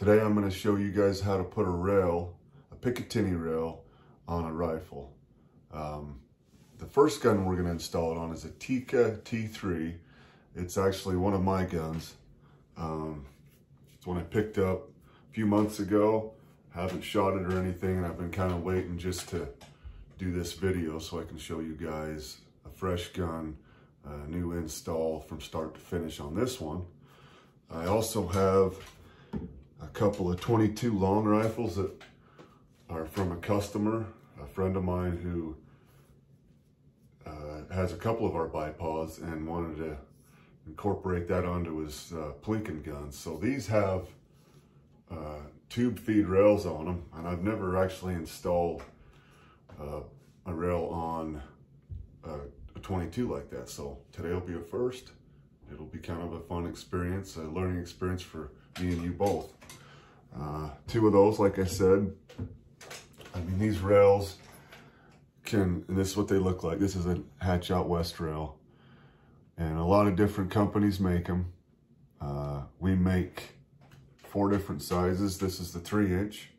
Today I'm going to show you guys how to put a rail, a Picatinny rail, on a rifle. The first gun we're going to install it on is a Tikka T3. It's actually one of my guns. It's one I picked up a few months ago. Haven't shot it or anything, and I've been kind of waiting just to do this video so I can show you guys a fresh gun, a new install from start to finish on this one. I also have a couple of 22 long rifles that are from a customer, a friend of mine who has a couple of our bipods and wanted to incorporate that onto his plinking guns. So these have tube feed rails on them, and I've never actually installed a rail on a 22 like that. So today will be a first. It'll be kind of a fun experience, a learning experience for me and you both. Two of those, like I said. I mean, these rails and this is what they look like. This is a Hatch Outwest rail, and a lot of different companies make them. We make 4 different sizes. This is the 3-inch.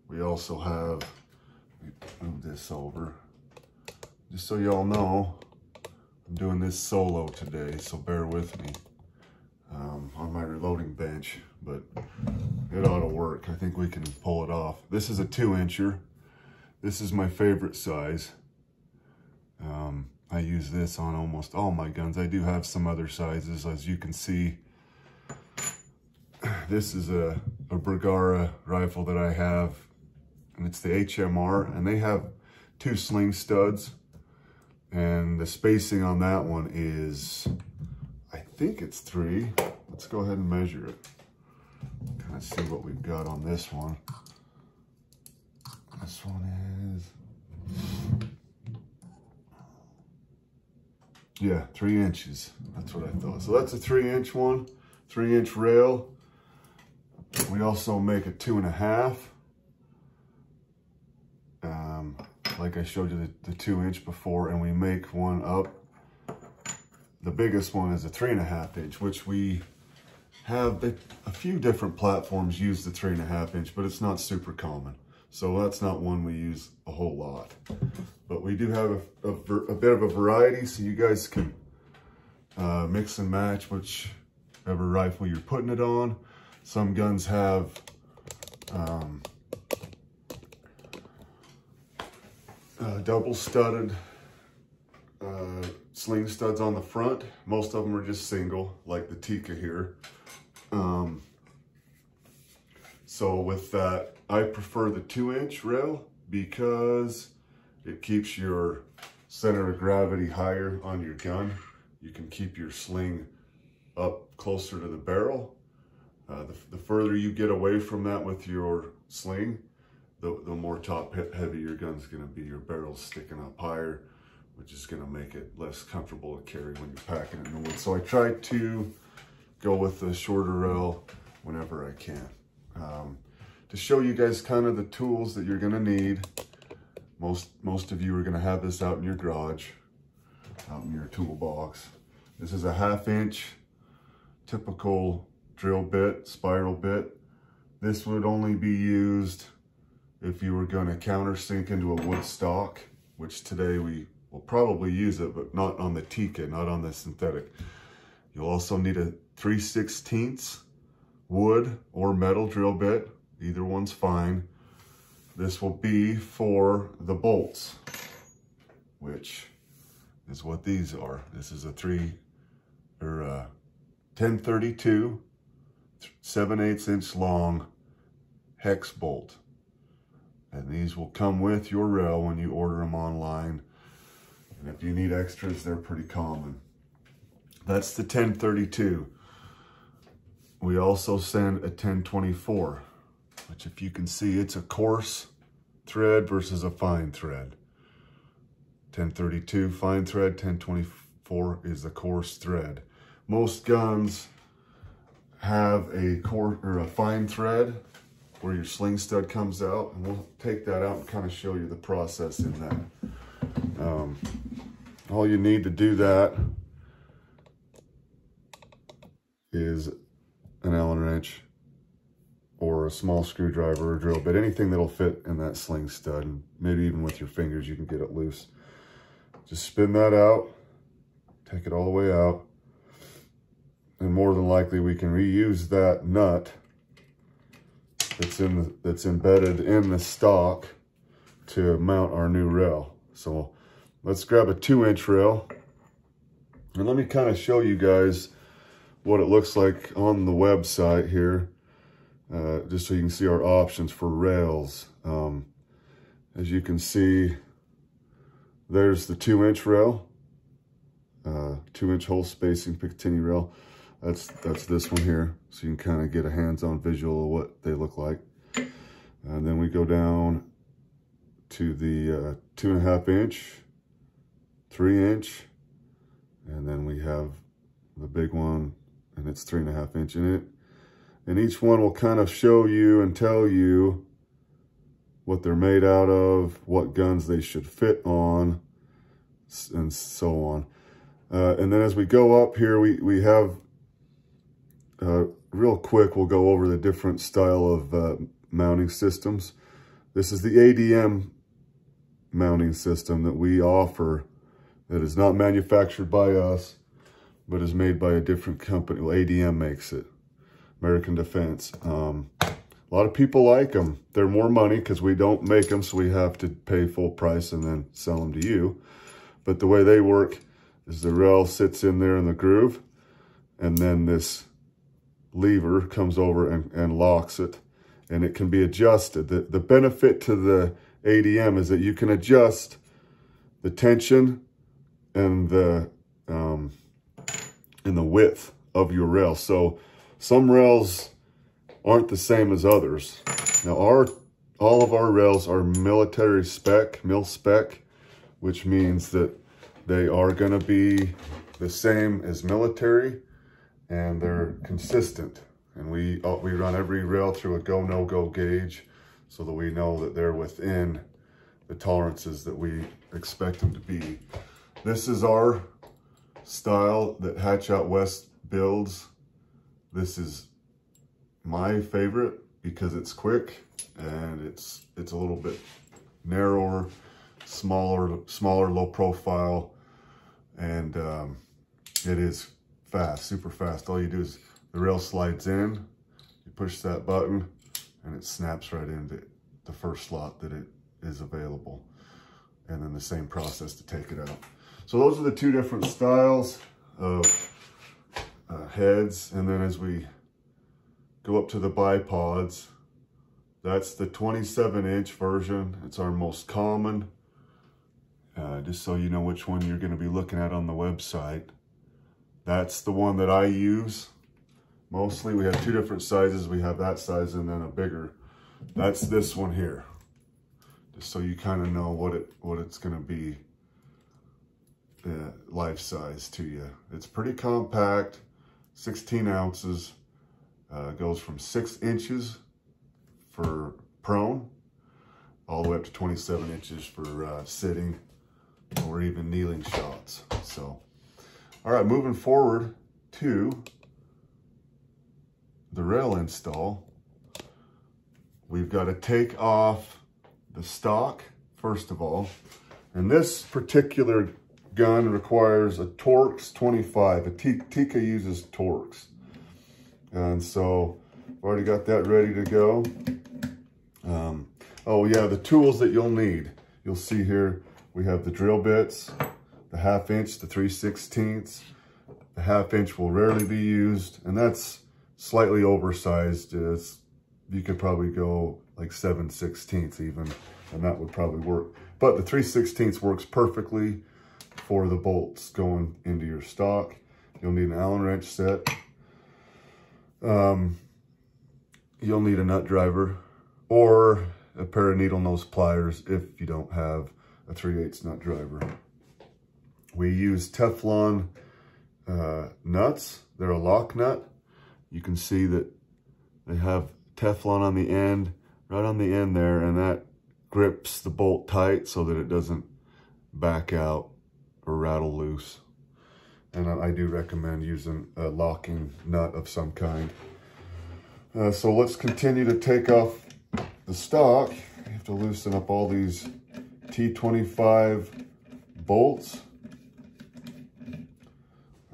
We also have, let me move this over, just so y'all know, I'm doing this solo today, so bear with me on my reloading bench, but it ought to work. I think we can pull it off. This is a 2-incher. This is my favorite size. I use this on almost all my guns. I do have some other sizes, as you can see. This is a Bergara rifle that I have, and it's the HMR, and they have 2 sling studs, and the spacing on that one is, I think it's 3. Let's go ahead and measure it. Kind of see what we've got on this one. This one is, yeah, 3 inches. That's what I thought. So that's a 3-inch one, 3-inch rail. We also make a 2.5. Like I showed you the 2-inch before, and we make one up. The biggest one is a 3.5-inch, which we have a few different platforms use the 3.5-inch, but it's not super common. So that's not one we use a whole lot. But we do have a bit of a variety, so you guys can mix and match whichever rifle you're putting it on. Some guns have double studded sling studs on the front. Most of them are just single, like the Tikka here. So with that, I prefer the 2-inch rail because it keeps your center of gravity higher on your gun. You can keep your sling up closer to the barrel. The further you get away from that with your sling, the more top heavy your gun's gonna be. Your barrel's sticking up higher, which is gonna make it less comfortable to carry when you're packing it in the woods. So I try to go with the shorter rail whenever I can. To show you guys kind of the tools that you're gonna need. Most of you are gonna have this out in your garage, out in your toolbox. This is a 1/2-inch typical drill bit, spiral bit. This would only be used if you were gonna countersink into a wood stock, which today we will probably use it, but not on the Tikka, not on the synthetic. You'll also need a 3/16 wood or metal drill bit. Either one's fine. This will be for the bolts, which is what these are. This is a 1032 7/8-inch long hex bolt. And these will come with your rail when you order them online. And if you need extras, they're pretty common. That's the 1032. We also send a 1024, which, if you can see, it's a coarse thread versus a fine thread. 1032 fine thread, 1024 is the coarse thread. Most guns have a coarse or a fine thread where your sling stud comes out, and we'll take that out and kind of show you the process in that. All you need to do that is an Allen wrench or or a small screwdriver or drill bit, anything that'll fit in that sling stud. And maybe even with your fingers, you can get it loose. Just spin that out, take it all the way out. And more than likely we can reuse that nut that's embedded in the stock to mount our new rail. So let's grab a 2-inch rail. And let me kind of show you guys what it looks like on the website here, just so you can see our options for rails. As you can see, there's the 2-inch rail, 2-inch hole spacing Picatinny rail. That's this one here, so you can kind of get a hands-on visual of what they look like. And then we go down to the 2.5-inch, 3-inch, and then we have the big one, and it's 3.5-inch in it. And each one will kind of show you and tell you what they're made out of, what guns they should fit on, and so on. And then as we go up here, we have, real quick, we'll go over the different style of mounting systems. This is the ADM mounting system that we offer, that is not manufactured by us, but is made by a different company. Well, ADM makes it, American Defense. A lot of people like them. They're more money because we don't make them, so we have to pay full price and then sell them to you. But the way they work is the rail sits in there in the groove, and then this lever comes over and locks it, and it can be adjusted. The benefit to the ADM is that you can adjust the tension and the width of your rail. So some rails aren't the same as others. Now all of our rails are military spec, mil spec, which means that they are going to be the same as military, and they're consistent. And we run every rail through a go, no-go gauge so that we know that they're within the tolerances that we expect them to be. This is our style that Hatch Outwest builds. This is my favorite because it's quick and it's a little bit narrower, smaller, low profile, and it is fast, super fast. All you do is the rail slides in, you push that button, and it snaps right into the first slot that it is available. And then the same process to take it out. So those are the two different styles of heads. And then as we go up to the bipods, that's the 27-inch version. It's our most common, just so you know which one you're going to be looking at on the website. That's the one that I use mostly. We have two different sizes. We have that size and then a bigger. That's this one here, just so you kind of know what it's going to be life size to you. It's pretty compact, 16 ounces, goes from 6 inches for prone all the way up to 27 inches for sitting or even kneeling shots. So, all right, moving forward to the rail install, we've got to take off the stock first of all. And this particular gun requires a Torx 25. A Tikka uses Torx. And so I've already got that ready to go. Oh yeah, the tools that you'll need. You'll see here, we have the drill bits, the 1/2 inch, the 3/16. The 1/2 inch will rarely be used, and that's slightly oversized. You could probably go like 7/16 even, and that would probably work. But the 3/16 works perfectly for the bolts going into your stock. You'll need an Allen wrench set. You'll need a nut driver or a pair of needle nose pliers if you don't have a 3/8 nut driver. We use Teflon nuts. They're a lock nut. You can see that they have Teflon on the end, right on the end there, and that grips the bolt tight so that it doesn't back out or rattle loose. And I do recommend using a locking nut of some kind. So let's continue to take off the stock. You have to loosen up all these T25 bolts. And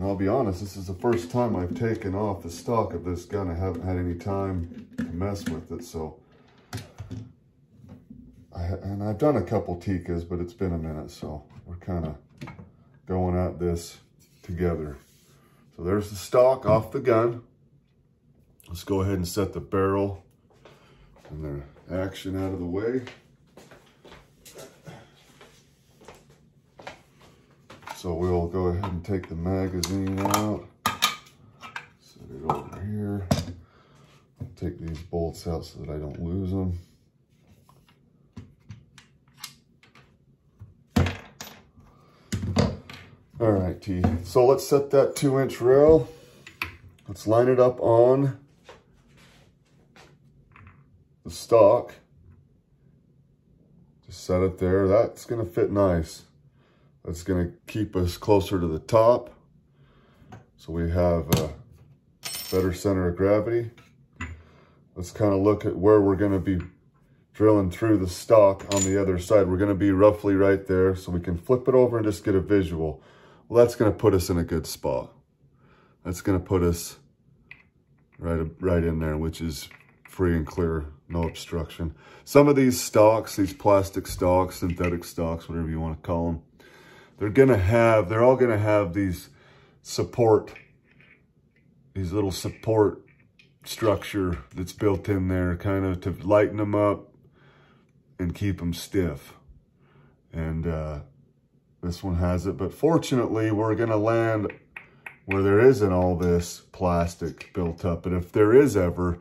I'll be honest, this is the first time I've taken off the stock of this gun. I haven't had any time to mess with it, so. And I've done a couple Tikas, but it's been a minute, so we're kind of going at this together. So there's the stock off the gun. Let's go ahead and set the barrel and the action out of the way. So we'll go ahead and take the magazine out, set it over here, take these bolts out so that I don't lose them. All right, T. So let's set that 2-inch rail. Let's line it up on the stock. Just set it there. That's gonna fit nice. That's gonna keep us closer to the top. So we have a better center of gravity. Let's kind of look at where we're gonna be drilling through the stock on the other side. We're gonna be roughly right there, so we can flip it over and just get a visual. Well, that's gonna put us in a good spot. That's gonna put us right in there, which is free and clear, no obstruction. Some of these stocks, these plastic stocks, synthetic stocks, whatever you wanna call them, they're all gonna have these little support structure that's built in there, kind of to lighten them up and keep them stiff. And this one has it, but fortunately we're gonna land where there isn't all this plastic built up. And if there is ever,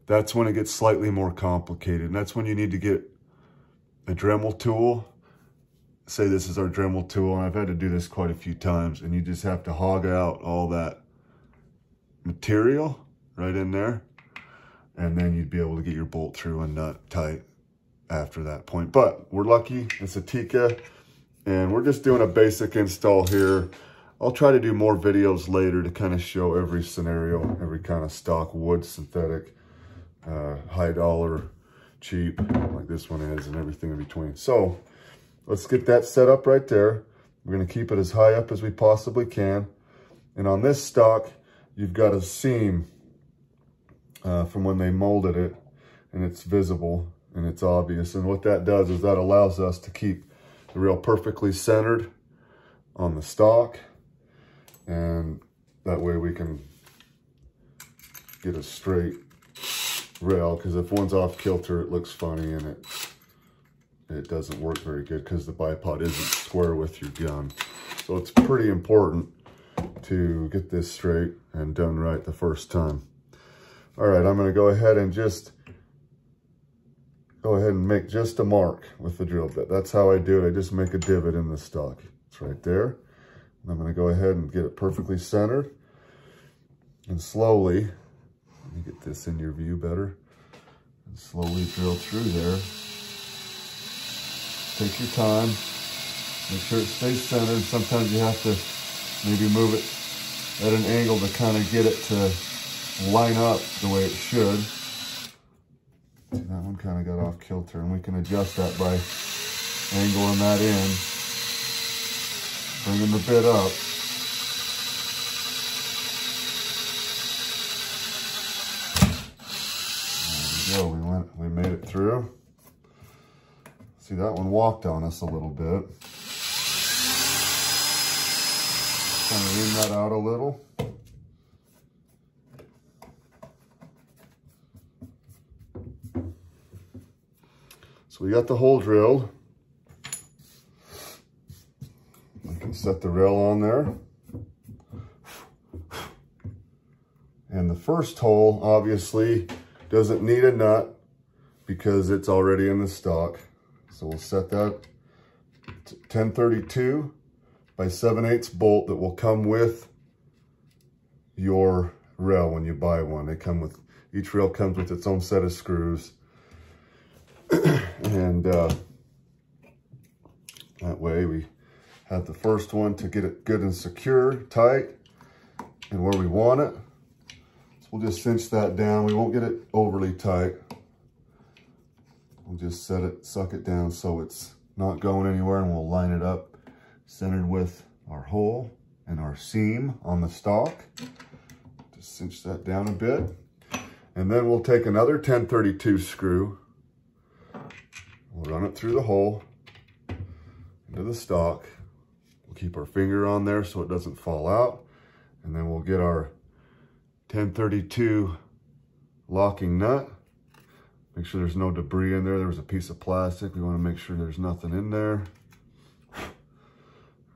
that's when it gets slightly more complicated. And that's when you need to get a Dremel tool. Say this is our Dremel tool, and I've had to do this quite a few times, and you just have to hog out all that material right in there, and then you'd be able to get your bolt through and nut tight after that point. But we're lucky, it's a Tika, and we're just doing a basic install here. I'll try to do more videos later to kind of show every scenario, every kind of stock, wood, synthetic, high dollar, cheap, like this one is, and everything in between. So let's get that set up right there. We're gonna keep it as high up as we possibly can. And on this stock, you've got a seam from when they molded it, and it's visible and it's obvious. And what that does is that allows us to keep the rail perfectly centered on the stock. And that way we can get a straight rail, because if one's off kilter, it looks funny and it doesn't work very good because the bipod isn't square with your gun. So it's pretty important to get this straight and done right the first time. All right, I'm gonna go ahead and make just a mark with the drill bit. That's how I do it. I just make a divot in the stock. It's right there. And I'm gonna go ahead and get it perfectly centered. And slowly, let me get this in your view better. And slowly drill through there. Take your time. Make sure it stays centered. Sometimes you have to maybe move it at an angle to kind of get it to line up the way it should. See, that one kind of got off kilter, and we can adjust that by angling that in, bringing the bit up. There we go, we made it through. See, that one walked on us a little bit. Kind of lean that out a little. So we got the hole drilled. We can set the rail on there. And the first hole obviously doesn't need a nut because it's already in the stock. So we'll set that to 1032 by 7/8 bolt that will come with your rail when you buy one. They come with, each rail comes with its own set of screws. And that way we have the first one to get it good and secure, tight, and where we want it. So we'll just cinch that down. We won't get it overly tight. We'll just suck it down so it's not going anywhere, and we'll line it up centered with our hole and our seam on the stock. Just cinch that down a bit. And then we'll take another 1032 screw. We'll run it through the hole into the stock. We'll keep our finger on there so it doesn't fall out. And then we'll get our 1032 locking nut. Make sure there's no debris in there. There was a piece of plastic. We want to make sure there's nothing in there.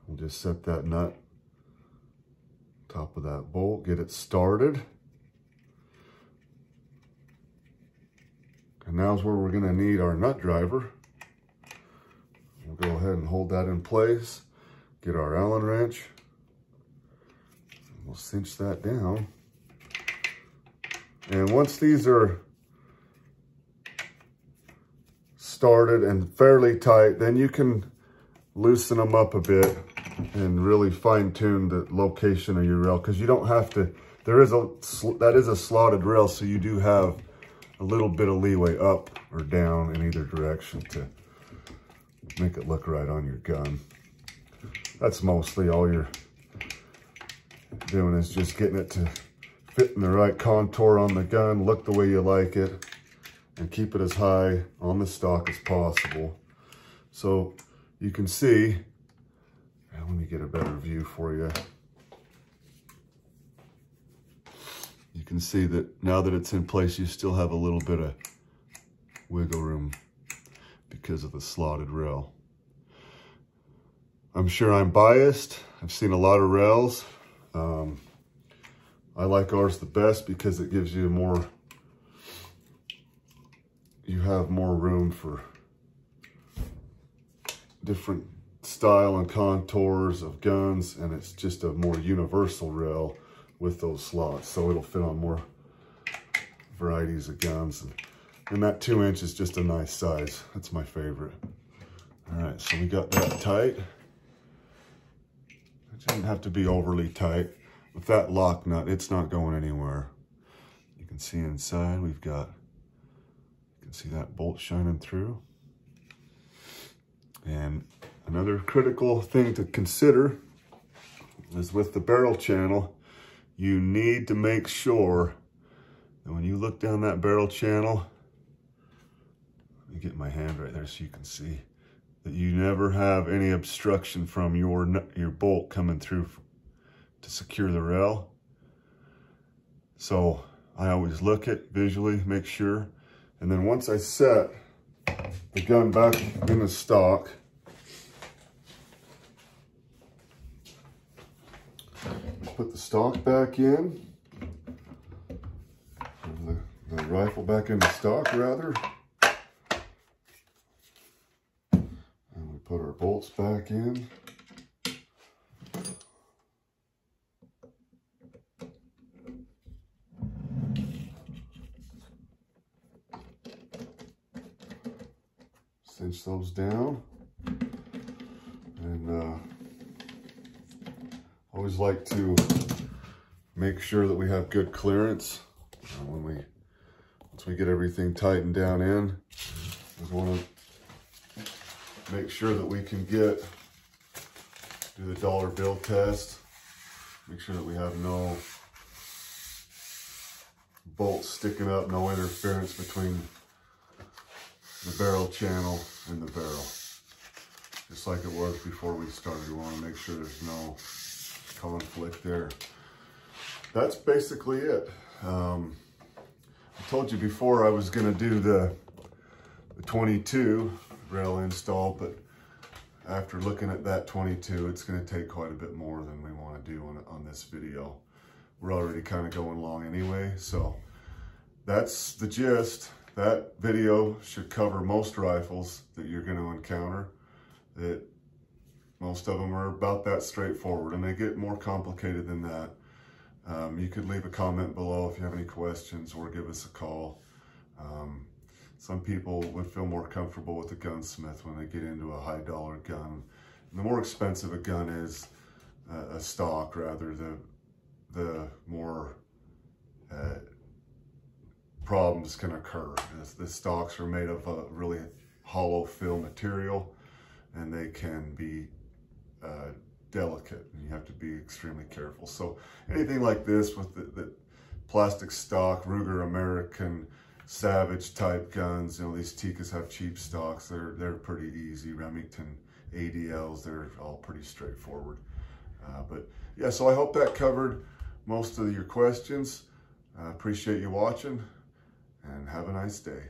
We'll just set that nut top of that bolt, get it started. And now's where we're going to need our nut driver. We'll go ahead and hold that in place. Get our Allen wrench. We'll cinch that down. And once these are started and fairly tight, then you can loosen them up a bit and really fine tune the location of your rail, because you don't have to, that is a slotted rail, so you do have a little bit of leeway up or down in either direction to make it look right on your gun. That's mostly all you're doing, is just getting it to fit in the right contour on the gun, look the way you like it, and keep it as high on the stock as possible. So you can see, let me get a better view for you. You can see that now that it's in place, you still have a little bit of wiggle room because of the slotted rail. I'm sure I'm biased. I've seen a lot of rails. I like ours the best because it gives you more, you have more room for different style and contours of guns, and it's just a more universal rail with those slots, so it'll fit on more varieties of guns. And that 2-inch is just a nice size. That's my favorite. All right, so we got that tight. It doesn't have to be overly tight. With that lock nut, it's not going anywhere. You can see inside we've got, you can see that bolt shining through. And another critical thing to consider is with the barrel channel, you need to make sure that when you look down that barrel channel, let me get my hand right there so you can see, that you never have any obstruction from your bolt coming through to secure the rail. So I always look at visually, make sure, and then once I set the gun back in the stock, put the stock back in, the rifle back in the stock rather, and we put our bolts back in. Cinch those down, and always like to make sure that we have good clearance once we get everything tightened down in. We want to make sure that we can do the dollar bill test. Make sure that we have no bolts sticking up, no interference between the barrel channel and the barrel. Just like it was before we started, we want to make sure there's no conflict there. That's basically it. I told you before I was going to do the 22 rail install, but after looking at that 22, it's going to take quite a bit more than we want to do on this video. We're already kind of going long anyway, so that's the gist. That video should cover most rifles that you're going to encounter. That most of them are about that straightforward, and they get more complicated than that. You could leave a comment below if you have any questions, or give us a call. Some people would feel more comfortable with a gunsmith when they get into a high dollar gun. And the more expensive a gun is, a stock rather, the more problems can occur. The stocks are made of a really hollow fill material, and they can be delicate, and you have to be extremely careful. So anything like this with the plastic stock, Ruger American Savage type guns, you know, these Tikkas have cheap stocks. They're pretty easy. Remington ADLs, they're all pretty straightforward. But yeah, so I hope that covered most of your questions. Appreciate you watching, and have a nice day.